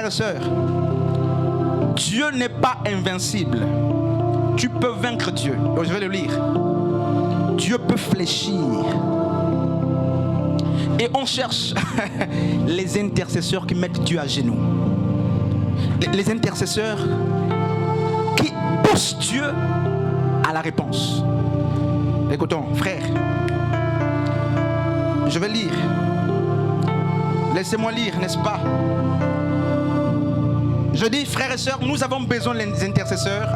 et sœurs, Dieu n'est pas invincible. Tu peux vaincre Dieu. Donc je vais le lire. Dieu peut fléchir. Et on cherche les intercesseurs qui mettent Dieu à genoux. Les intercesseurs qui poussent Dieu à la réponse. Écoutons, frère, je vais lire. Laissez-moi lire, n'est-ce pas? Je dis, frères et sœurs, nous avons besoin des intercesseurs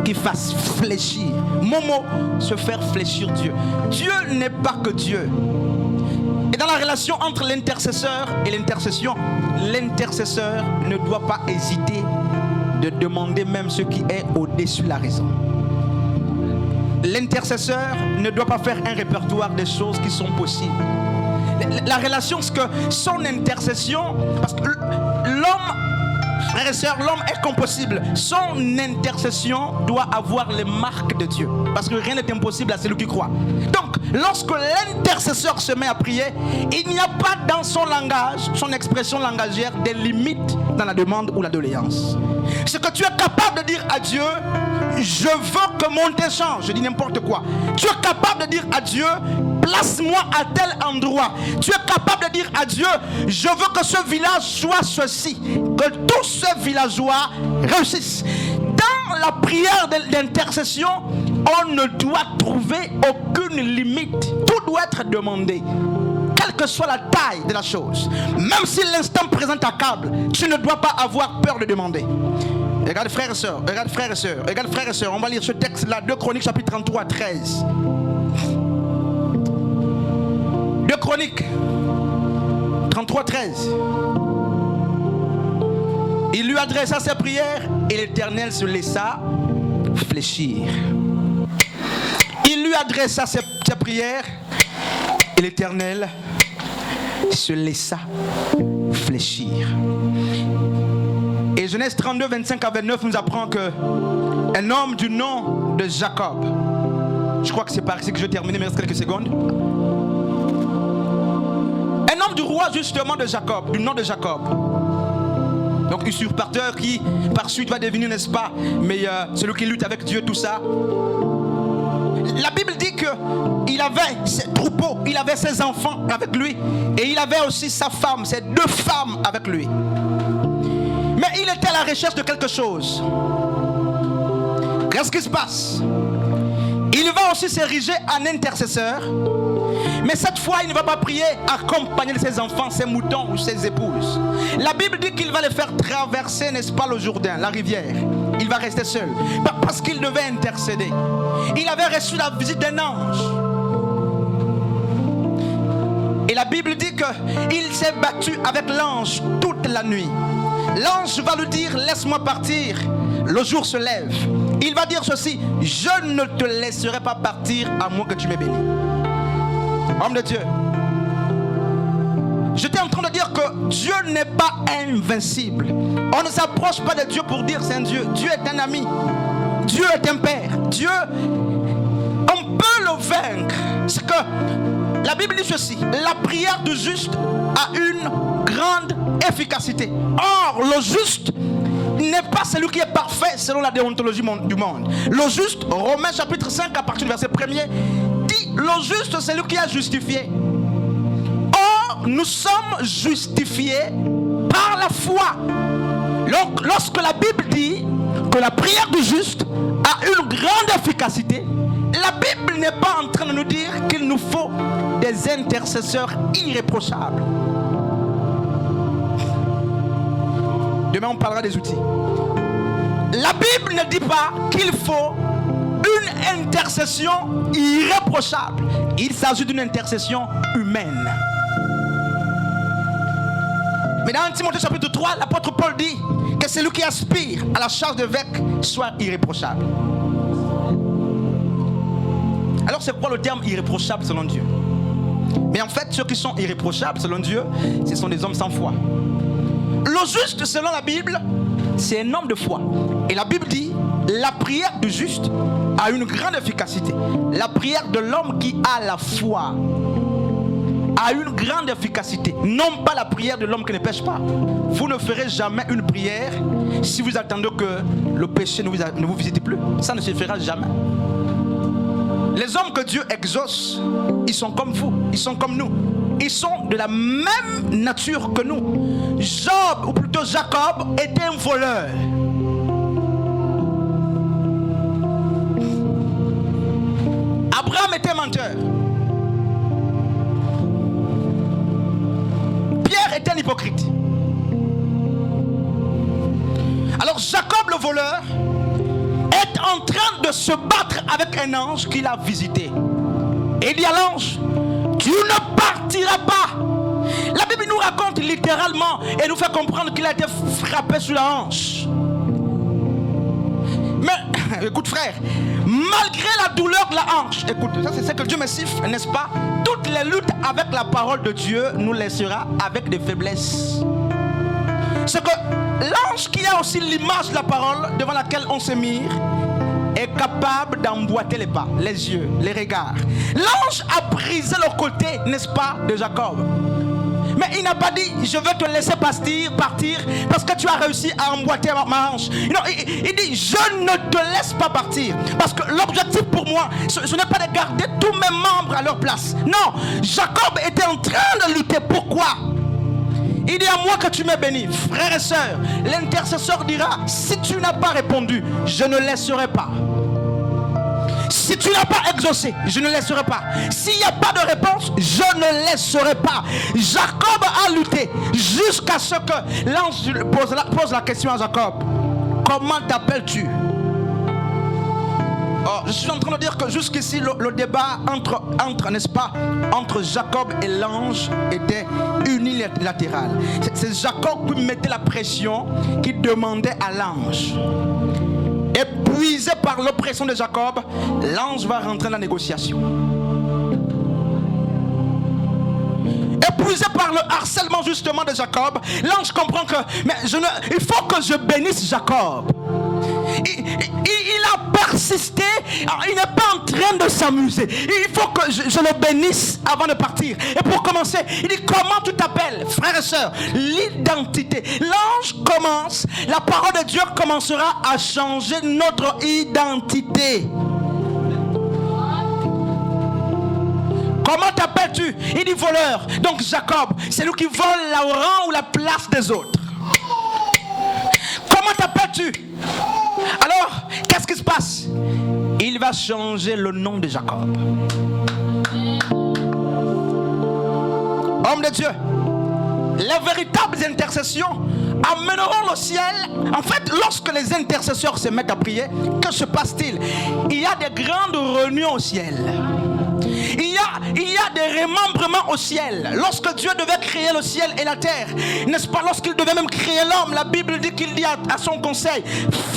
qui fassent fléchir. Mon mot, se faire fléchir Dieu. Dieu n'est pas que Dieu. Et dans la relation entre l'intercesseur et l'intercession, l'intercesseur ne doit pas hésiter de demander même ce qui est au-dessus de la raison. L'intercesseur ne doit pas faire un répertoire des choses qui sont possibles. La relation, c'est que son intercession, parce que l'homme, frères et sœurs, l'homme est compossible. Son intercession doit avoir les marques de Dieu. Parce que rien n'est impossible à celui qui croit. Donc, lorsque l'intercesseur se met à prier, il n'y a pas dans son langage, son expression langagière, des limites dans la demande ou la doléance. C'est que tu es capable de dire à Dieu, je veux que mon thé change. Je dis n'importe quoi. Tu es capable de dire à Dieu, place-moi à tel endroit. Tu es capable de dire à Dieu, je veux que ce village soit ceci, que tous ces villageois réussissent. Dans la prière d'intercession, on ne doit trouver aucune limite. Tout doit être demandé, quelle que soit la taille de la chose. Même si l'instant présent t'accable, tu ne dois pas avoir peur de demander. Regarde frères et sœurs, regarde frères et sœurs, regarde frères et sœurs, on va lire ce texte-là, 2 Chroniques chapitre 33, 13. 2 Chroniques 33, 13. Il lui adressa ses prières et l'Éternel se laissa fléchir. Il lui adressa ses prières et l'Éternel se laissa fléchir. Et Genèse 32, 25 à 29 nous apprend que un homme du nom de Jacob, je crois que c'est par ici que je vais terminer, mais il reste quelques secondes. Un homme du roi justement de Jacob, du nom de Jacob. Donc usurpateur qui par suite va devenir, n'est-ce pas, mais celui qui lutte avec Dieu, tout ça. La Bible dit qu'il avait ses troupeaux, il avait ses enfants avec lui, et il avait aussi sa femme, ses 2 femmes avec lui. Mais il était à la recherche de quelque chose. Qu'est-ce qui se passe? Il va aussi s'ériger en intercesseur. Mais cette fois, il ne va pas prier accompagné de ses enfants, ses moutons ou ses épouses. La Bible dit qu'il va les faire traverser, n'est-ce pas, le Jourdain, la rivière. Il va rester seul. Parce qu'il devait intercéder. Il avait reçu la visite d'un ange. Et la Bible dit qu'il s'est battu avec l'ange toute la nuit. L'ange va lui dire, laisse-moi partir. Le jour se lève. Il va dire ceci, je ne te laisserai pas partir à moins que tu m'aies béni. Homme de Dieu, j'étais en train de dire que Dieu n'est pas invincible. On ne s'approche pas de Dieu pour dire c'est un Dieu. Dieu est un ami. Dieu est un père. Dieu, on peut le vaincre. C'est que la Bible dit ceci, la prière du juste a une grande efficacité. Or, le juste n'est pas celui qui est parfait selon la déontologie du monde. Le juste, Romains chapitre 5 à partir du verset 1er, dit le juste c'est celui qui a justifié. Or, nous sommes justifiés par la foi. Donc, lorsque la Bible dit que la prière du juste a une grande efficacité, la Bible n'est pas en train de nous dire qu'il nous faut des intercesseurs irréprochables. Demain, on parlera des outils. La Bible ne dit pas qu'il faut une intercession irréprochable. Il s'agit d'une intercession humaine. Mais dans 1 Timothée chapitre 3, l'apôtre Paul dit que celui qui aspire à la charge de l'évêque soit irréprochable. Alors c'est quoi le terme irréprochable selon Dieu? Mais en fait, ceux qui sont irréprochables selon Dieu, ce sont des hommes sans foi. Le juste selon la Bible, c'est un homme de foi. Et la Bible dit, la prière du juste a une grande efficacité. La prière de l'homme qui a la foi a une grande efficacité. Non pas la prière de l'homme qui ne pêche pas. Vous ne ferez jamais une prière si vous attendez que le péché ne vous visite plus. Ça ne se fera jamais. Les hommes que Dieu exauce, ils sont comme vous, ils sont comme nous. Ils sont de la même nature que nous. Job, ou plutôt Jacob, était un voleur. Abraham était menteur. Pierre était un hypocrite. Alors Jacob le voleur est en train de se battre avec un ange qu'il a visité. Et il dit à l'ange, tu ne partiras pas. La Bible nous raconte littéralement et nous fait comprendre qu'il a été frappé sur la hanche. Mais, écoute frère, malgré la douleur de la hanche, écoute, ça c'est ce que Dieu me siffle, n'est-ce pas? Toutes les luttes avec la parole de Dieu nous laissera avec des faiblesses. C'est que l'ange qui a aussi l'image de la parole devant laquelle on se mire est capable d'emboîter les pas, les yeux, les regards. L'ange a brisé le côté, n'est-ce pas, de Jacob. Mais il n'a pas dit, je veux te laisser partir parce que tu as réussi à emboîter ma hanche. Non, il dit, je ne te laisse pas partir. Parce que l'objectif pour moi, ce n'est pas de garder tous mes membres à leur place. Non, Jacob était en train de lutter. Pourquoi? Il dit à moi que tu m'es béni. Frères et sœurs, l'intercesseur dira, si tu n'as pas répondu, je ne laisserai pas. Si tu n'as pas exaucé, je ne laisserai pas. S'il n'y a pas de réponse, je ne laisserai pas. Jacob a lutté jusqu'à ce que l'ange pose la question à Jacob. Comment t'appelles-tu? Oh, je suis en train de dire que jusqu'ici le débat entre n'est-ce pas, entre Jacob et l'ange était unilatéral. C'est Jacob qui mettait la pression, qui demandait à l'ange. Épuisé par l'oppression de Jacob, l'ange va rentrer dans la négociation. Épuisé par le harcèlement justement de Jacob, l'ange comprend que il faut que je bénisse Jacob. Il a persisté, il n'est pas en train de s'amuser. Il faut que je le bénisse avant de partir. Et pour commencer, il dit, comment tu t'appelles? Frères et sœurs, l'identité. L'ange commence, la parole de Dieu commencera à changer notre identité. Comment t'appelles-tu? Il dit voleur. Donc Jacob, c'est lui qui vole la rang ou la place des autres. Comment t'appelles-tu? Alors, qu'est-ce qui se passe? Il va changer le nom de Jacob. Homme de Dieu, les véritables intercessions amèneront le ciel. En fait, lorsque les intercesseurs se mettent à prier, que se passe-t-il? Il y a des grandes réunions au ciel. Il y a des remembrements au ciel. Lorsque Dieu devait créer le ciel et la terre, n'est-ce pas, lorsqu'il devait même créer l'homme, la Bible dit qu'il dit à son conseil,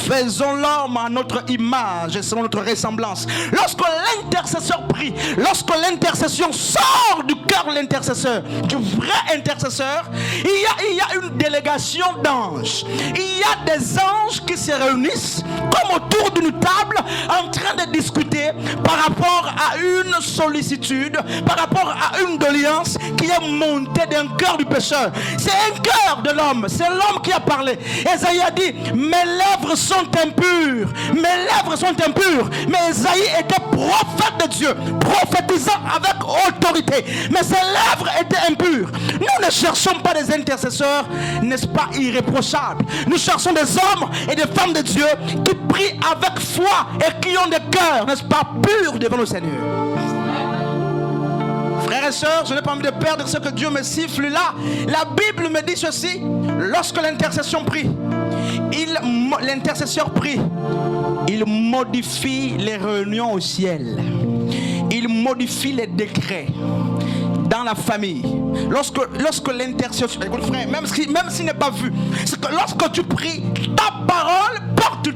faisons l'homme à notre image et selon notre ressemblance. Lorsque l'intercesseur prie, lorsque l'intercession sort du cœur de l'intercesseur, du vrai intercesseur, il y a une délégation d'anges. Il y a des anges qui se réunissent comme autour d'une table en train de discuter par rapport à une sollicitude, par rapport à une doléance qui est montée d'un cœur du pécheur. C'est un cœur de l'homme, c'est l'homme qui a parlé. Ésaïe a dit, mes lèvres sont impures, mes lèvres sont impures. Mais Ésaïe était prophète de Dieu, prophétisant avec autorité, mais ses lèvres étaient impures. Nous ne cherchons pas des intercesseurs, n'est-ce pas, irréprochables. Nous cherchons des hommes et des femmes de Dieu qui prient avec foi et qui ont des cœurs, n'est-ce pas, purs devant le Seigneur. Frères et sœurs, je n'ai pas envie de perdre ce que Dieu me siffle là. La Bible me dit ceci, lorsque l'intercession prie, l'intercesseur prie, il modifie les réunions au ciel. Il modifie les décrets dans la famille. Lorsque l'intercession, écoute frère, même s'il n'est pas vu, c'est que lorsque tu pries, ta parole porte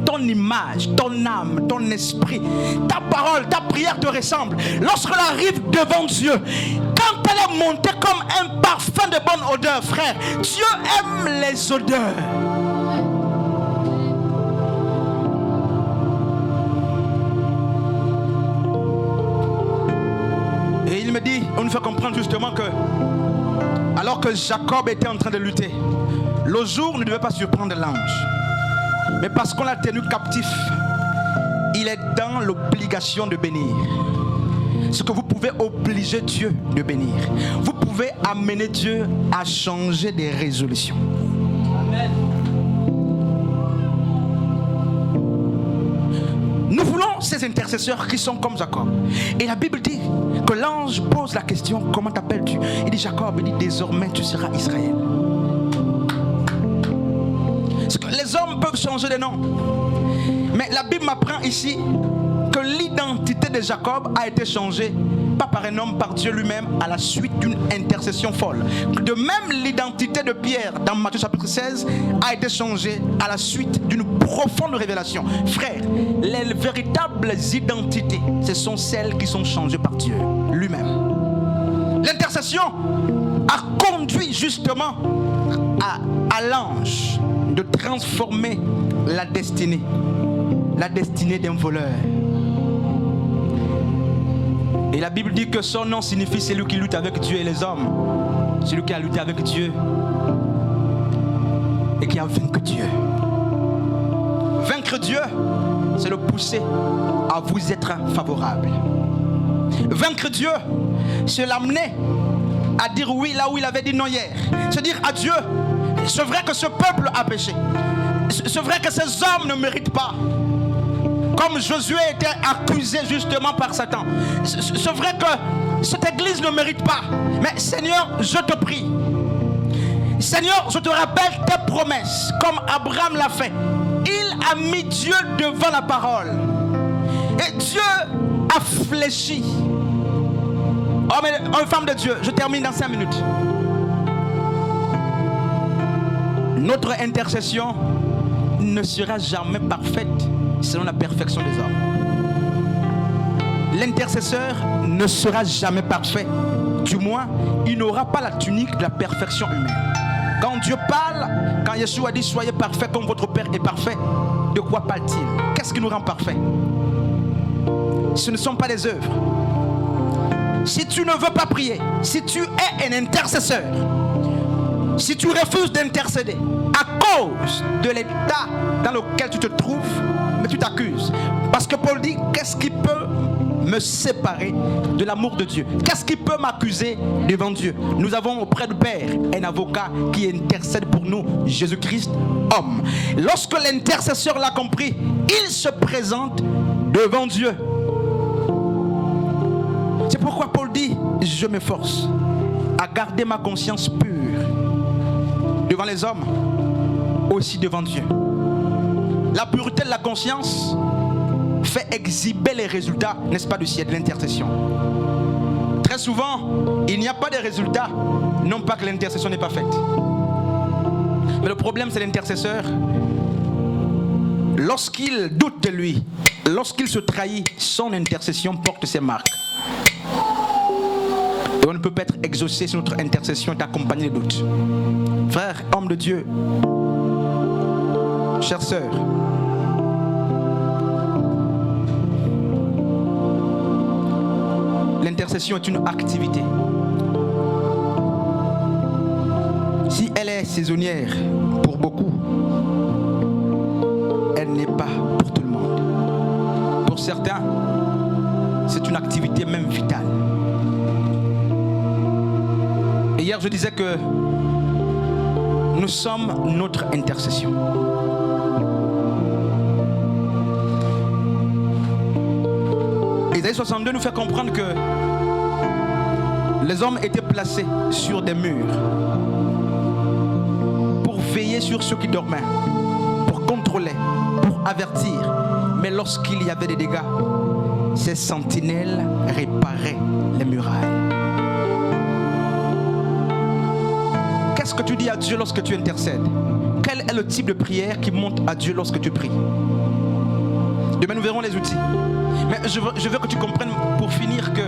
ton image, ton âme, ton esprit. Ta parole, ta prière te ressemble. Lorsqu'elle arrive devant Dieu, quand elle est montée comme un parfum de bonne odeur, frère, Dieu aime les odeurs. Et il me dit, fait comprendre justement que, alors que Jacob était en train de lutter, le jour ne devait pas surprendre l'ange. Mais parce qu'on l'a tenu captif, il est dans l'obligation de bénir. Ce que vous pouvez obliger Dieu de bénir. Vous pouvez amener Dieu à changer des résolutions. Amen. Nous voulons ces intercesseurs qui sont comme Jacob. Et la Bible dit que l'ange pose la question, comment t'appelles-tu? Il dit Jacob, il dit désormais tu seras Israël. Les hommes peuvent changer de nom. Mais la Bible m'apprend ici que l'identité de Jacob a été changée, pas par un homme, par Dieu lui-même, à la suite d'une intercession folle. De même, l'identité de Pierre, dans Matthieu chapitre 16, a été changée à la suite d'une profonde révélation. Frères, les véritables identités, ce sont celles qui sont changées par Dieu lui-même. L'intercession a conduit justement à l'ange de transformer la destinée d'un voleur. Et la Bible dit que son nom signifie celui qui lutte avec Dieu et les hommes. Celui qui a lutté avec Dieu et qui a vaincu Dieu. Vaincre Dieu, c'est le pousser à vous être favorable. Vaincre Dieu, c'est l'amener à dire oui là où il avait dit non hier. Se dire à Dieu, c'est vrai que ce peuple a péché. C'est vrai que ces hommes ne méritent pas. Comme Josué était accusé justement par Satan. C'est vrai que cette église ne mérite pas. Mais Seigneur, je te prie. Seigneur, je te rappelle tes promesses. Comme Abraham l'a fait. Il a mis Dieu devant la parole. Et Dieu a fléchi. Oh mais une femme de Dieu, je termine dans 5 minutes. Notre intercession ne sera jamais parfaite selon la perfection des hommes. L'intercesseur ne sera jamais parfait. Du moins, il n'aura pas la tunique de la perfection humaine. Quand Dieu parle, quand Yeshua dit soyez parfaits comme votre Père est parfait, de quoi parle-t-il? Qu'est-ce qui nous rend parfaits? Ce ne sont pas des œuvres. Si tu ne veux pas prier, si tu es un intercesseur, si tu refuses d'intercéder à cause de l'état dans lequel tu te trouves, mais tu t'accuses. Parce que Paul dit, qu'est-ce qui peut me séparer de l'amour de Dieu? Qu'est-ce qui peut m'accuser devant Dieu? Nous avons auprès du Père un avocat qui intercède pour nous, Jésus-Christ, homme. Lorsque l'intercesseur l'a compris, il se présente devant Dieu. C'est pourquoi Paul dit, je m'efforce à garder ma conscience pure devant les hommes, aussi devant Dieu. La pureté de la conscience fait exhiber les résultats, n'est-ce pas, du ciel, de l'intercession. Très souvent, il n'y a pas de résultats, non pas que l'intercession n'est pas faite. Mais le problème, c'est l'intercesseur. Lorsqu'il doute de lui, lorsqu'il se trahit, son intercession porte ses marques. Et on ne peut pas être exaucé si notre intercession est accompagnée de doutes. Frères, hommes de Dieu, chères sœurs, l'intercession est une activité. Si elle est saisonnière pour beaucoup, elle n'est pas pour tout le monde. Pour certains, c'est une activité même vitale. Et hier, je disais que nous sommes notre intercession. Ésaïe 62 nous fait comprendre que les hommes étaient placés sur des murs pour veiller sur ceux qui dormaient, pour contrôler, pour avertir. Mais lorsqu'il y avait des dégâts, ces sentinelles réparaient les murailles. Qu'est-ce que tu dis à Dieu lorsque tu intercèdes? Quel est le type de prière qui monte à Dieu lorsque tu pries? Demain nous verrons les outils. Mais je veux que tu comprennes pour finir que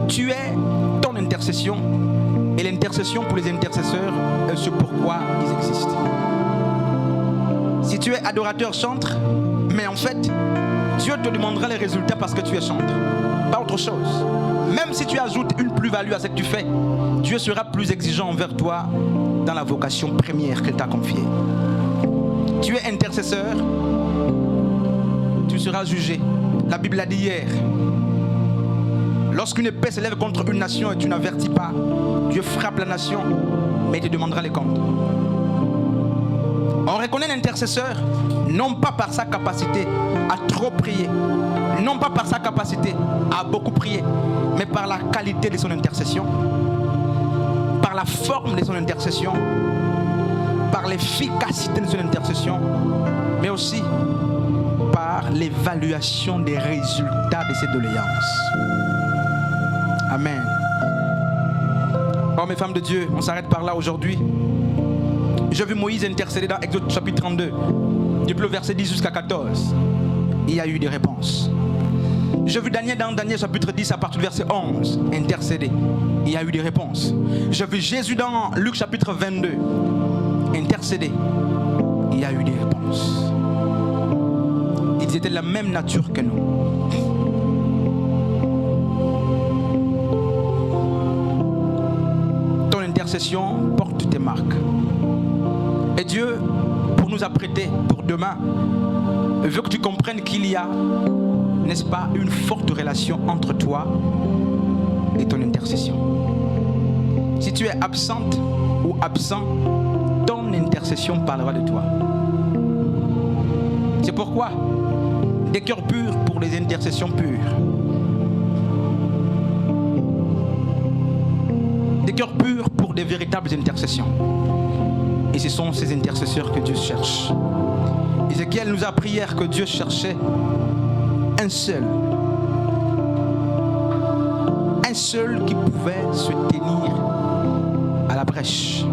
tu es ton intercession et l'intercession pour les intercesseurs, c'est pourquoi ils existent. Si tu es adorateur, chantre, mais en fait, Dieu te demandera les résultats parce que tu es chantre. pas autre chose. Même si tu ajoutes une plus-value à ce que tu fais, Dieu sera plus exigeant envers toi dans la vocation première qu'il t'a confiée. Tu es intercesseur, tu seras jugé. La Bible l'a dit hier. Lorsqu'une épée s'élève contre une nation et tu n'avertis pas, Dieu frappe la nation, mais il te demandera les comptes. On reconnaît l'intercesseur non pas par sa capacité à trop prier, non pas par sa capacité à beaucoup prier, mais par la qualité de son intercession, par la forme de son intercession, par l'efficacité de son intercession, mais aussi par l'évaluation des résultats de ses doléances. Amen. Hommes et femmes de Dieu, on s'arrête par là aujourd'hui. J'ai vu Moïse intercéder dans Exode chapitre 32, depuis le verset 10 jusqu'à 14. Il y a eu des réponses. J'ai vu Daniel dans Daniel chapitre 10 à partir du verset 11 intercéder. Il y a eu des réponses. J'ai vu Jésus dans Luc chapitre 22 intercéder. Il y a eu des réponses. Ils étaient de la même nature que nous. Ton intercession porte tes marques. Et Dieu, pour nous apprêter pour demain, veut que tu comprennes qu'il y a, n'est-ce pas, une forte relation entre toi et ton intercession. Si tu es absente ou absent, ton intercession parlera de toi. C'est pourquoi des cœurs purs pour des intercessions pures. Des cœurs purs pour des véritables intercessions. Et ce sont ces intercesseurs que Dieu cherche. Ézéchiel nous a appris hier que Dieu cherchait un seul qui pouvait se tenir à la brèche.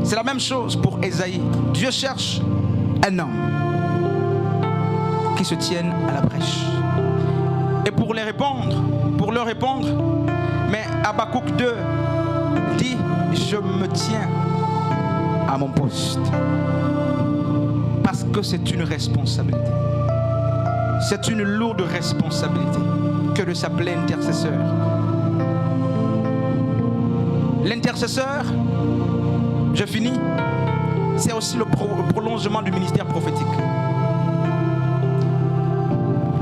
C'est la même chose pour Ésaïe. Dieu cherche un homme qui se tienne à la brèche. Et pour leur répondre, mais Habakkuk 2 dit: je me tiens à mon poste. Parce que c'est une responsabilité. C'est une lourde responsabilité que de s'appeler intercesseur. L'intercesseur, je finis, c'est aussi le prolongement du ministère prophétique.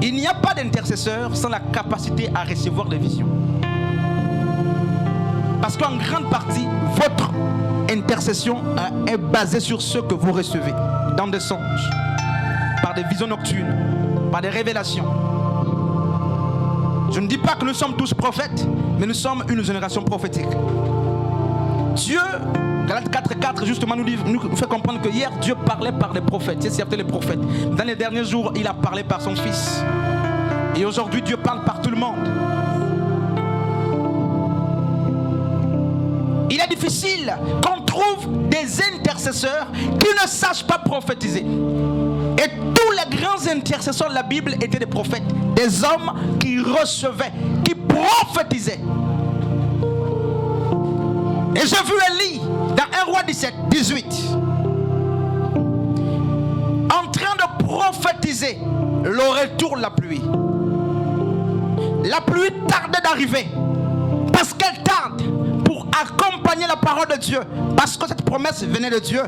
Il n'y a pas d'intercesseur sans la capacité à recevoir des visions. Parce qu'en grande partie, votre intercession est basée sur ce que vous recevez dans des songes, par des visions nocturnes, par des révélations. Je ne dis pas que nous sommes tous prophètes, mais nous sommes une génération prophétique. Dieu, Galates 4:4 justement nous fait comprendre que hier Dieu parlait par les prophètes. C'est certain, les prophètes. Dans les derniers jours, il a parlé par son Fils. Et aujourd'hui, Dieu parle par tout le monde. Il est difficile qu'on trouve des intercesseurs qui ne sachent pas prophétiser. Et tous les grands intercesseurs de la Bible étaient des prophètes, des hommes qui recevaient, qui prophétisaient. Et j'ai vu Élie dans 1 Roi 17-18 en train de prophétiser le retour de la pluie. La pluie tardait d'arriver parce qu'elle tarde pour accompagner la parole de Dieu, parce que cette promesse venait de Dieu.